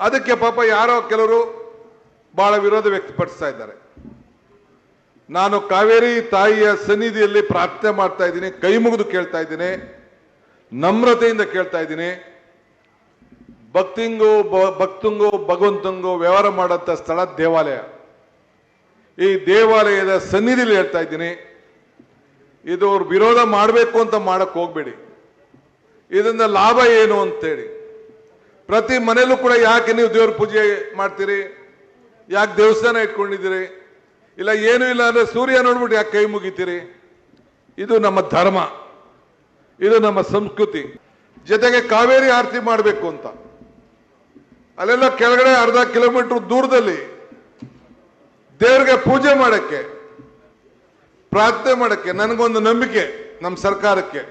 ಅದಕ್ಕೆ ಪಾಪ ಯಾರೋ ಕೆಲವರು ಬಹಳ ವಿರೋಧ ವ್ಯಕ್ತಪಡಿಸ್ತಾ ಇದ್ದಾರೆ. ನಾನು ಕಾವೇರಿ ತಾಯಿಯ ಸನ್ನಿಧಿಯಲ್ಲಿ ಪ್ರಾರ್ಥನೆ ಮಾಡ್ತಾ ಇದ್ದೀನಿ, ಕೈ ಮುಗಿದು ಕೇಳ್ತಾ ಇದ್ದೀನಿ, ನಮ್ರತೆಯಿಂದ ಕೇಳ್ತಾ ಇದ್ದೀನಿ. ಭಕ್ತಂಗೂ ಭಗವಂತಂಗೂ ವ್ಯವಹಾರ ಮಾಡಂತ ಸ್ಥಳ ದೇವಾಲಯ. ಈ ದೇವಾಲಯದ ಸನ್ನಿಧಿಯಲ್ಲಿ ಹೇಳ್ತಾ ಇದ್ದೀನಿ, ಇದು ಅವ್ರು ವಿರೋಧ ಮಾಡಬೇಕು ಅಂತ ಮಾಡಕ್ ಹೋಗ್ಬೇಡಿ. ಇದರಿಂದ ಲಾಭ ಏನು ಅಂತೇಳಿ ಪ್ರತಿ ಮನೆಯಲ್ಲೂ ಕೂಡ ಯಾಕೆ ನೀವು ದೇವ್ರ ಪೂಜೆ ಮಾಡ್ತೀರಿ, ಯಾಕೆ ದೇವಸ್ಥಾನ ಇಟ್ಕೊಂಡಿದ್ದೀರಿ, ಇಲ್ಲ ಏನೂ ಇಲ್ಲ ಅಂದ್ರೆ ಸೂರ್ಯ ನೋಡ್ಬಿಟ್ಟು ಯಾಕೆ ಕೈ ಮುಗಿತೀರಿ? ಇದು ನಮ್ಮ ಧರ್ಮ, ಇದು ನಮ್ಮ ಸಂಸ್ಕೃತಿ. ಜೊತೆಗೆ ಕಾವೇರಿ ಆರತಿ ಮಾಡಬೇಕು ಅಂತ ಅಲ್ಲೆಲ್ಲ ಕೆಳಗಡೆ ಅರ್ಧ ಕಿಲೋಮೀಟರ್ ದೂರದಲ್ಲಿ ದೇವರಿಗೆ ಪೂಜೆ ಮಾಡಕ್ಕೆ, ಪ್ರಾರ್ಥನೆ ಮಾಡಕ್ಕೆ ನನಗೊಂದು ನಂಬಿಕೆ, ನಮ್ಮ ಸರ್ಕಾರಕ್ಕೆ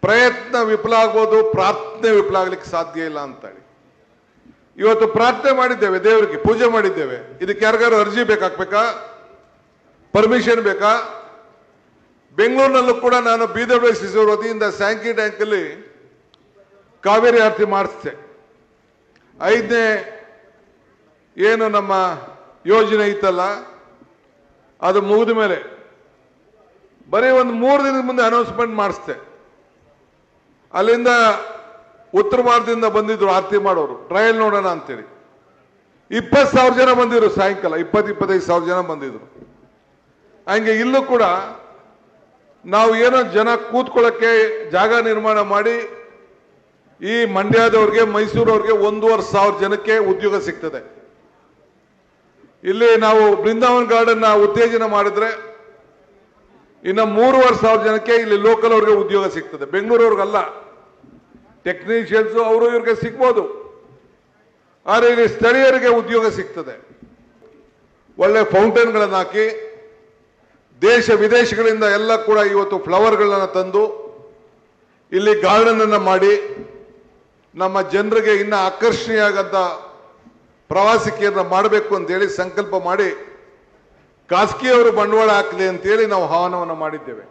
ಪ್ರಯತ್ನ ವಿಫಲ ಆಗ್ಬೋದು, ಪ್ರಾರ್ಥನೆ ವಿಫಲ ಆಗ್ಲಿಕ್ಕೆ ಸಾಧ್ಯ ಇಲ್ಲ ಅಂತ ಹೇಳಿ ಇವತ್ತು ಪ್ರಾರ್ಥನೆ ಮಾಡಿದ್ದೇವೆ, ದೇವರಿಗೆ ಪೂಜೆ ಮಾಡಿದ್ದೇವೆ. ಇದಕ್ಕೆ ಯಾರಿಗಾರು ಅರ್ಜಿ ಬೇಕಾಗ್ಬೇಕಾ, ಪರ್ಮಿಷನ್ ಬೇಕಾ? ಬೆಂಗಳೂರಿನಲ್ಲೂ ಕೂಡ ನಾನು BWCC ವತಿಯಿಂದ ಸ್ಯಾಂಕಿ ಟ್ಯಾಂಕ್ ಅಲ್ಲಿ ಕಾವೇರಿ ಆರತಿ ಮಾಡಿಸ್ತೆ. 5ನೇ ಏನು ನಮ್ಮ ಯೋಜನೆ ಇತ್ತಲ್ಲ, ಅದು ಮುಗಿದ ಮೇಲೆ ಬರೀ ಒಂದು 3 ದಿನದ ಮುಂದೆ ಅನೌನ್ಸ್ಮೆಂಟ್ ಮಾಡಿಸ್ತೆ. ಅಲ್ಲಿಂದ ಉತ್ತರ ಭಾರತದಿಂದ ಬಂದಿದ್ರು ಆರತಿ ಮಾಡೋರು, ಟ್ರಯಲ್ ನೋಡೋಣ ಅಂತೇಳಿ. 20,000 ಜನ ಬಂದಿದ್ರು, ಸಾಯಂಕಾಲ 20-25,000 ಜನ ಬಂದಿದ್ರು. ಹಂಗೆ ಇಲ್ಲೂ ಕೂಡ ನಾವು ಏನೋ ಜನ ಕೂತ್ಕೊಳ್ಳಕ್ಕೆ ಜಾಗ ನಿರ್ಮಾಣ ಮಾಡಿ ಈ ಮಂಡ್ಯದವ್ರಿಗೆ, ಮೈಸೂರವ್ರಿಗೆ 1,500 ಜನಕ್ಕೆ ಉದ್ಯೋಗ ಸಿಗ್ತದೆ. ಇಲ್ಲಿ ನಾವು ಬೃಂದಾವನ್ ಗಾರ್ಡನ್ ಉತ್ತೇಜನ ಮಾಡಿದ್ರೆ ಇನ್ನು 3,500 ಜನಕ್ಕೆ ಇಲ್ಲಿ ಲೋಕಲ್ ಅವ್ರಿಗೆ ಉದ್ಯೋಗ ಸಿಗ್ತದೆ. ಬೆಂಗಳೂರವ್ರಿಗಲ್ಲ, ಟೆಕ್ನಿಷಿಯನ್ಸ್ ಅವರು ಇವ್ರಿಗೆ ಸಿಗ್ಬೋದು, ಆದರೆ ಇಲ್ಲಿ ಸ್ಥಳೀಯರಿಗೆ ಉದ್ಯೋಗ ಸಿಗ್ತದೆ. ಒಳ್ಳೆ ಫೌಂಟೇನ್ಗಳನ್ನು ಹಾಕಿ ದೇಶ ವಿದೇಶಗಳಿಂದ ಎಲ್ಲ ಕೂಡ ಇವತ್ತು ಫ್ಲವರ್ಗಳನ್ನು ತಂದು ಇಲ್ಲಿ ಗಾರ್ಡನ್ ಅನ್ನು ಮಾಡಿ ನಮ್ಮ ಜನರಿಗೆ ಇನ್ನ ಆಕರ್ಷಣೀಯ ಆಗಂತ ಪ್ರವಾಸಿಕೆಯನ್ನ ಮಾಡಬೇಕು ಅಂತೇಳಿ ಸಂಕಲ್ಪ ಮಾಡಿ ಖಾಸಗಿಯವರು ಬಂಡವಾಳ ಹಾಕಲಿ ಅಂತೇಳಿ ನಾವು ಆಹ್ವಾನವನ್ನು ಮಾಡಿದ್ದೇವೆ.